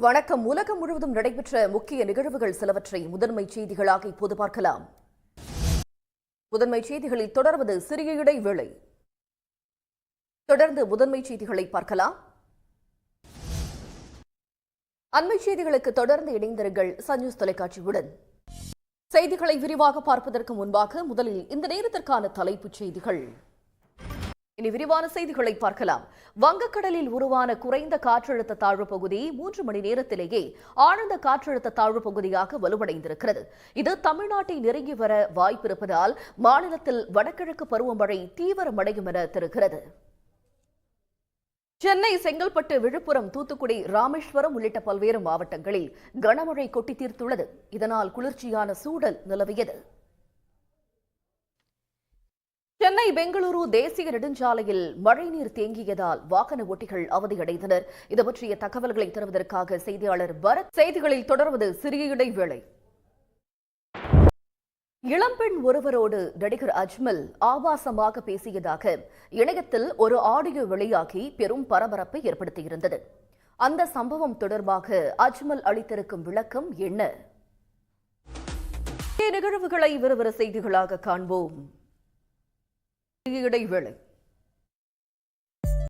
வணக்கம். உலகம் முழுவதும் நடைபெற்ற முக்கிய நிகழ்வுகள் சிலவற்றை முதன்மை செய்திகளாக இப்போது பார்க்கலாம். முதன்மை செய்திகளில் தொடர்வது சிறிய இடைவேளை. தொடர்ந்து முதன்மை செய்திகளை பார்க்கலாம். அண்மை செய்திகளுக்கு தொடர்ந்து இணைந்திருங்கள் சன் நியூஸ் தொலைக்காட்சியுடன். செய்திகளை விரிவாக பார்ப்பதற்கு முன்பாக முதலில் இந்த நேரத்திற்கான தலைப்புச் செய்திகள். இனி விரிவான செய்திகளை பார்க்கலாம். வங்கக்கடலில் உருவான குறைந்த காற்றழுத்த தாழ்வு பகுதி 3 மணி நேரத்திலேயே ஆழ்ந்த காற்றழுத்த தாழ்வு பகுதியாக வலுவடைந்திருக்கிறது. இது தமிழ்நாட்டை நெருங்கி வர வாய்ப்பிருப்பதால் மாநிலத்தில் வடகிழக்கு பருவமழை தீவிரமடையும் என தெரிகிறது. சென்னை, செங்கல்பட்டு, விழுப்புரம், தூத்துக்குடி, ராமேஸ்வரம் உள்ளிட்ட பல்வேறு மாவட்டங்களில் கனமழை கொட்டி தீர்த்துள்ளது. இதனால் குளிர்ச்சியான சூழல் நிலவியது. சென்னை பெங்களூரு தேசிய நெடுஞ்சாலையில் மழைநீர் தேங்கியதால் வாகன ஓட்டிகள் அவதியடைந்தனர். இது பற்றிய தகவல்களை தருவதற்காக செய்தியாளர் பரத். செய்திகளில் தொடர்வது சிறிய இடைவேளை. இளம்பெண் ஒருவரோடு நடிகர் அஜ்மல் ஆபாசமாக பேசியதாக இணையத்தில் ஒரு ஆடியோ வெளியாகி பெரும் பரபரப்பை ஏற்படுத்தியிருந்தது. அந்த சம்பவம் தொடர்பாக அஜ்மல் அளித்திருக்கும் விளக்கம் என்ன? நிகழ்வுகளை விறுவிறு செய்திகளாக காண்போம். இடைவேளை.